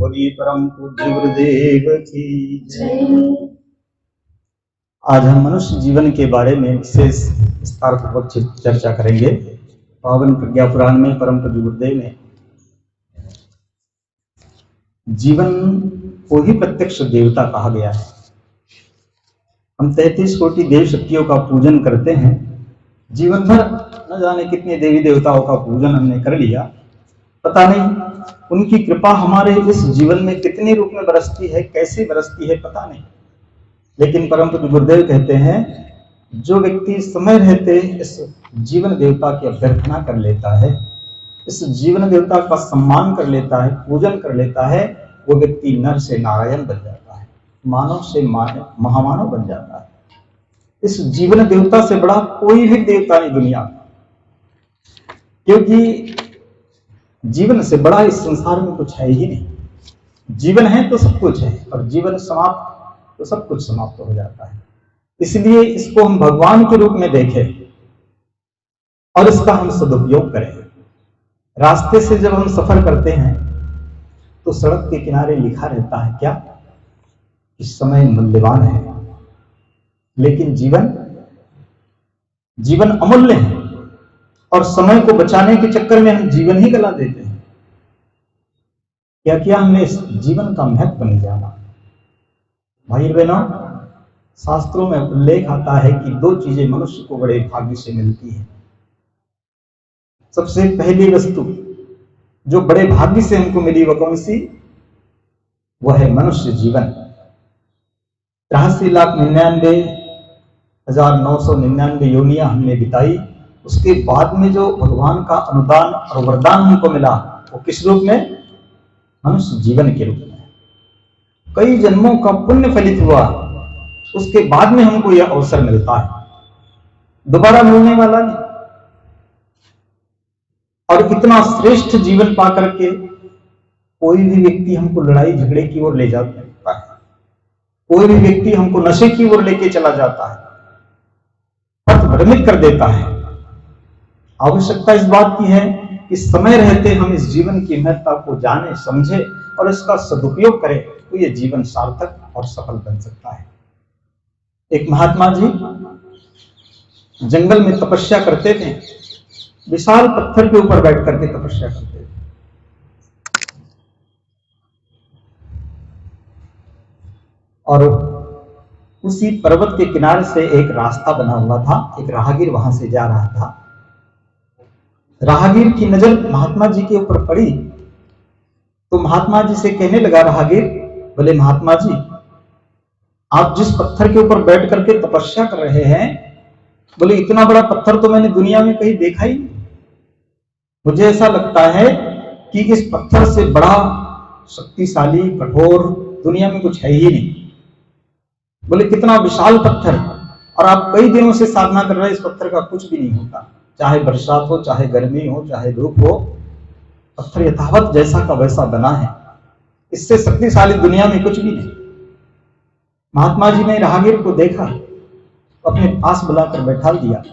बोलिए परम पूज्य गुरुदेव की जय। आज हम मनुष्य जीवन के बारे में विशेष विस्तार पूर्वक चर्चा करेंगे। पावन प्रज्ञा पुराण में परम पूज्य गुरुदेव ने जीवन को ही प्रत्यक्ष देवता कहा गया है। हम 33 कोटि देव शक्तियों का पूजन करते हैं। जीवन भर न जाने कितने देवी देवताओं का पूजन हमने कर लिया, पता नहीं उनकी कृपा हमारे इस जीवन में कितने रूप में बरसती है, कैसे बरसती है, पता नहीं। लेकिन परम पूज्य गुरुदेव कहते हैं, जो व्यक्ति समय रहते इस जीवन देवता की अभ्यर्थना कर लेता है, इस जीवन देवता का सम्मान कर लेता है, पूजन कर लेता है, वो व्यक्ति नर से नारायण बन जाता है, मानव से महामानव बन जाता है। इस जीवन देवता से बड़ा कोई भी देवता नहीं दुनिया में, क्योंकि जीवन से बड़ा इस संसार में कुछ है ही नहीं। जीवन है तो सब कुछ है, और जीवन समाप्त तो सब कुछ समाप्त हो जाता है। इसलिए इसको हम भगवान के रूप में देखें और इसका हम सदुपयोग करें। रास्ते से जब हम सफर करते हैं तो सड़क के किनारे लिखा रहता है क्या, कि समय मूल्यवान है, लेकिन जीवन अमूल्य है, और समय को बचाने के चक्कर में हम जीवन ही गला देते हैं। क्या हमने इस जीवन का महत्व नहीं जाना। भाई बहनों, शास्त्रों में उल्लेख आता है कि 2 चीजें मनुष्य को बड़े भाग्य से मिलती है। सबसे पहली वस्तु जो बड़े भाग्य से हमको मिली वह कौन सी, वह है मनुष्य जीवन। 83,99,999 योनियां हमने बिताई, उसके बाद में जो भगवान का अनुदान और वरदान हमको मिला वो किस रूप में, मनुष्य जीवन के रूप में। कई जन्मों का पुण्य फलित हुआ, उसके बाद में हमको यह अवसर मिलता है, दोबारा मिलने वाला नहीं। और इतना श्रेष्ठ जीवन पा करके कोई भी व्यक्ति हमको लड़ाई झगड़े की ओर ले जाता है, कोई भी व्यक्ति हमको नशे की ओर लेके चला जाता है, पथ भ्रमित कर देता है। आवश्यकता इस बात की है कि समय रहते हम इस जीवन की महत्ता को जाने, समझे और इसका सदुपयोग करें, तो यह जीवन सार्थक और सफल बन सकता है। एक महात्मा जी जंगल में तपस्या करते थे, विशाल पत्थर के ऊपर बैठ करके तपस्या करते थे। और उसी पर्वत के किनारे से एक रास्ता बना हुआ था, एक राहगीर वहां से जा रहा था। राहगीर की नजर महात्मा जी के ऊपर पड़ी तो महात्मा जी से कहने लगा राहगीर, बोले महात्मा जी, आप जिस पत्थर के ऊपर बैठ करके तपस्या कर रहे हैं, बोले इतना बड़ा पत्थर तो मैंने दुनिया में कहीं देखा ही नहीं। मुझे ऐसा लगता है कि इस पत्थर से बड़ा शक्तिशाली कठोर दुनिया में कुछ है ही नहीं। बोले कितना विशाल पत्थर, और आप कई दिनों से साधना कर रहे हैं, इस पत्थर का कुछ भी नहीं होता, चाहे बरसात हो, चाहे गर्मी हो, चाहे धूप हो, पत्थर यथावत जैसा का वैसा बना है, इससे शक्तिशाली दुनिया में कुछ भी नहीं। महात्मा जी ने राहगीर को देखा, अपने पास बुलाकर बैठा दिया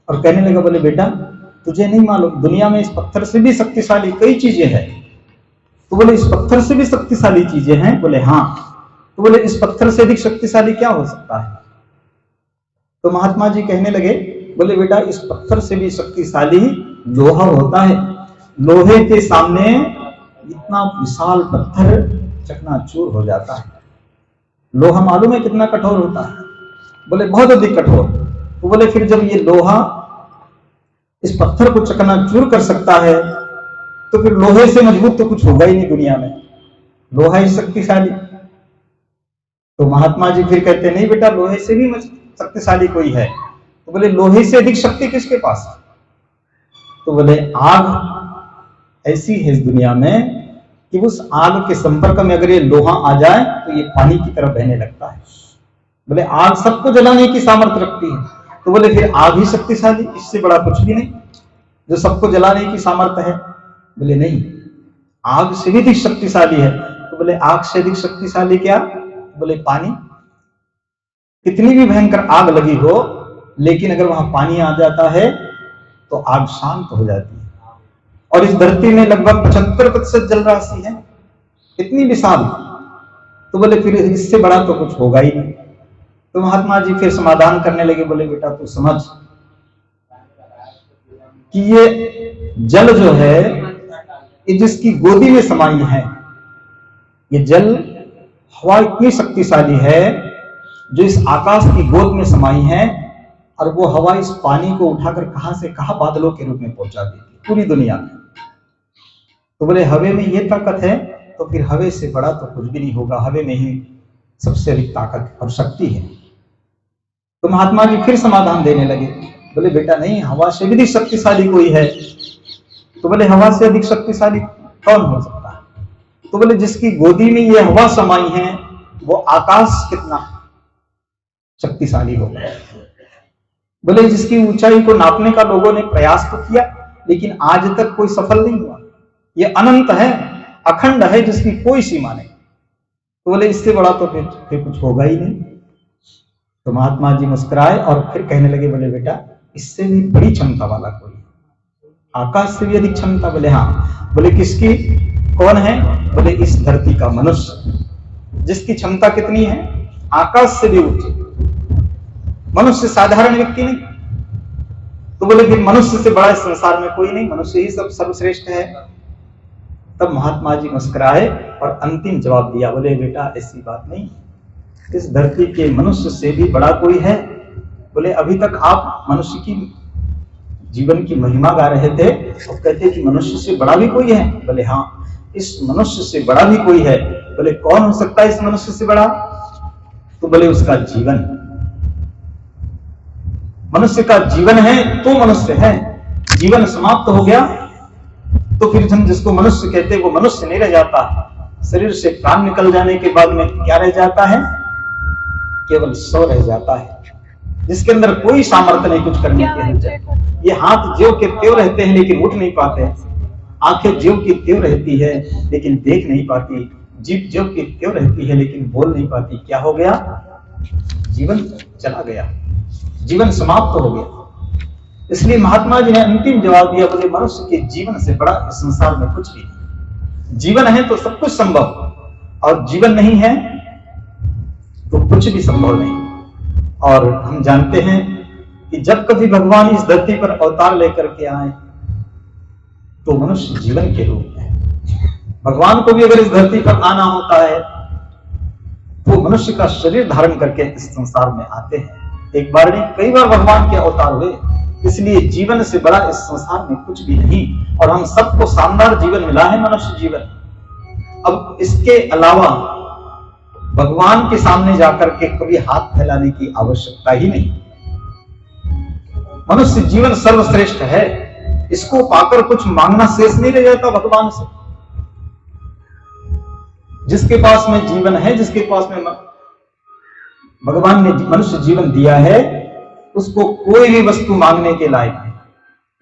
और कहने लगा, बोले बेटा तुझे नहीं मालूम, दुनिया में इस पत्थर से भी शक्तिशाली कई चीजें हैं। तो बोले इस पत्थर से भी शक्तिशाली चीजें हैं? बोले हाँ। तो बोले इस पत्थर से अधिक शक्तिशाली क्या हो सकता है? तो महात्मा जी कहने लगे, बोले बेटा इस पत्थर से भी शक्तिशाली लोहा होता है। लोहे के सामने इतना विशाल पत्थर चकनाचूर हो जाता है। लोहा मालूम है कितना कठोर होता है? बोले बहुत अधिक कठोर। तो बोले फिर जब ये लोहा इस पत्थर को चकनाचूर कर सकता है, तो फिर लोहे से मजबूत तो कुछ होगा ही नहीं दुनिया में, लोहा ही शक्तिशाली। तो महात्मा जी फिर कहते नहीं बेटा, लोहे से भी शक्तिशाली कोई है। तो बोले लोहे से अधिक शक्ति किसके पास? तो बोले आग ऐसी है इस दुनिया में कि उस आग के संपर्क में अगर ये लोहा आ जाए तो ये पानी की तरह बहने लगता है। बोले आग सबको जलाने की सामर्थ्य रखती है। तो बोले फिर आग ही शक्तिशाली, इससे बड़ा कुछ भी नहीं जो सबको जलाने की सामर्थ्य है। बोले नहीं, आग से भी अधिक शक्तिशाली है। तो बोले आग से अधिक शक्तिशाली क्या? बोले पानी। कितनी भी भयंकर आग लगी हो, लेकिन अगर वहां पानी आ जाता है तो आग शांत हो जाती है। और इस धरती में लगभग 75% जल राशि है, इतनी विशाल। तो बोले फिर इससे बड़ा तो कुछ होगा ही नहीं। तो महात्मा जी फिर समाधान करने लगे, बोले बेटा तू समझ कि ये जल जो है ये जिसकी गोदी में समाई है, ये जल हवा इतनी शक्तिशाली है जो इस आकाश की गोद में समाई है, और वो हवा इस पानी को उठाकर कहां से कहां बादलों के रूप में पहुंचा देती पूरी दुनिया में। तो बोले हवे में ये ताकत है तो फिर हवे से बड़ा तो कुछ भी नहीं होगा, हवे में ही सबसे अधिक ताकत और शक्ति है। तो महात्मा जी फिर समाधान देने लगे, बोले बेटा नहीं, हवा से भी अधिक शक्तिशाली कोई है। तो बोले हवा से अधिक शक्तिशाली कौन हो सकता है? तो बोले जिसकी गोदी में ये हवा समाई है वो आकाश कितना शक्तिशाली होगा। बोले जिसकी ऊंचाई को नापने का लोगों ने प्रयास तो किया लेकिन आज तक कोई सफल नहीं हुआ। ये अनंत है, अखंड है, जिसकी कोई सीमा नहीं। तो बोले इससे बड़ा तो फिर कुछ होगा ही नहीं। तो महात्मा जी मुस्कुराए और फिर कहने लगे, बोले बेटा इससे भी बड़ी क्षमता वाला कोई है, आकाश से भी अधिक क्षमता। बोले हाँ। बोले किसकी? कौन है? बोले इस धरती का मनुष्य, जिसकी क्षमता कितनी है? आकाश से भी ऊंची। मनुष्य साधारण व्यक्ति नहीं। तो बोले फिर मनुष्य से बड़ा इस संसार में कोई नहीं, मनुष्य ही सब सर्वश्रेष्ठ है। तब महात्मा जी मुस्कुराए और अंतिम जवाब दिया, बोले बेटा ऐसी बात नहीं, इस धरती के मनुष्य से भी बड़ा कोई है। बोले अभी तक आप मनुष्य की जीवन की महिमा गा रहे थे और कहते कि मनुष्य से बड़ा भी कोई है। बोले हाँ, इस मनुष्य से बड़ा भी कोई है। बोले कौन हो सकता है इस मनुष्य से बड़ा? तो बोले उसका जीवन। मनुष्य का जीवन है तो मनुष्य है, जीवन समाप्त हो गया तो फिर हम जिसको मनुष्य कहते हैं वो मनुष्य नहीं रह जाता। शरीर से प्राण निकल जाने के बाद में क्या रह जाता है? केवल सौ रह जाता है, जिसके अंदर कोई सामर्थ्य नहीं कुछ करने की। ये हाथ ज्यों के त्यों रहते हैं लेकिन उठ नहीं पाते, आंखें ज्यों की त्यों रहती है लेकिन देख नहीं पाती, जीभ ज्यों की त्यों रहती है लेकिन बोल नहीं पाती। क्या हो गया? जीवन चला गया, जीवन समाप्त हो गया। इसलिए महात्मा जी ने अंतिम जवाब दिया, बोले मनुष्य के जीवन से बड़ा इस संसार में कुछ भी नहीं। जीवन है तो सब कुछ संभव, और जीवन नहीं है तो कुछ भी संभव नहीं। और हम जानते हैं कि जब कभी भगवान इस धरती पर अवतार लेकर के आए तो मनुष्य जीवन के रूप में। भगवान को भी अगर इस धरती पर आना होता है तो मनुष्य का शरीर धारण करके इस संसार में आते हैं। एक बार नहीं, कई बार भगवान के अवतार हुए। इसलिए जीवन से बड़ा इस संसार में कुछ भी नहीं, और हम सबको शानदार जीवन मिला है, मनुष्य जीवन। अब इसके अलावा भगवान के सामने जाकर के कभी हाथ फैलाने की आवश्यकता ही नहीं। मनुष्य जीवन सर्वश्रेष्ठ है, इसको पाकर कुछ मांगना शेष नहीं रह जाता भगवान से। जिसके पास में जीवन है, जिसके पास में भगवान ने मनुष्य जीवन दिया है, उसको कोई भी वस्तु मांगने के लायक नहीं।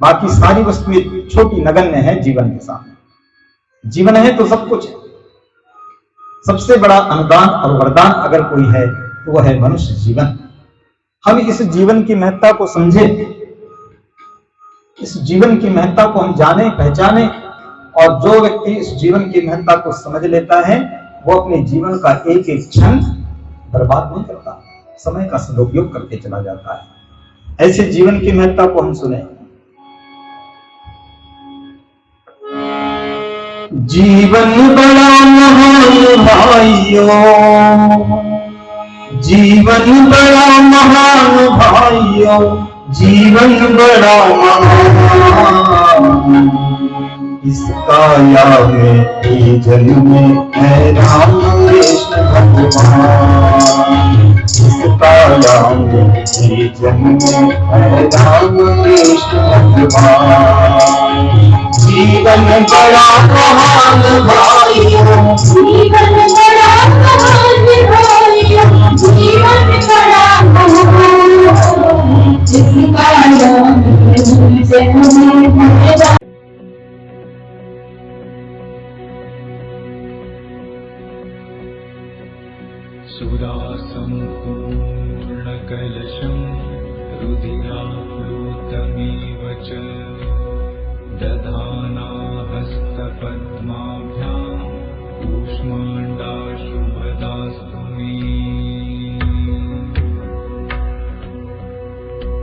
बाकी सारी वस्तुएं छोटी नगण्य है जीवन के सामने। जीवन है तो सब कुछ है। सबसे बड़ा अनुदान और वरदान अगर कोई है तो वह है मनुष्य जीवन। हम इस जीवन की महत्ता को समझे, इस जीवन की महत्ता को हम जाने पहचाने, और जो व्यक्ति इस जीवन की महत्ता को समझ लेता है वो अपने जीवन का एक एक क्षण बर्बाद नहीं करता, समय का सदुपयोग करके चला जाता है। ऐसे जीवन की महत्ता को हम सुने। जीवन बड़ा महान भाइयों, जीवन बड़ा महान भाइयों, जीवन बड़ा महान। इसका याद में जन्म है राम कृष्ण भगवान। इसका याद में जन्म है राम कृष्ण भगवान। जीवन बड़ा महान भाइयों, जीवन बड़ा महान भाइयों, जीवन बड़ा महान। इसका याद में जन्म है। सुधासम्पूर्णकलशं रुधिराप्लुतमेव च दधाना हस्तपद्मा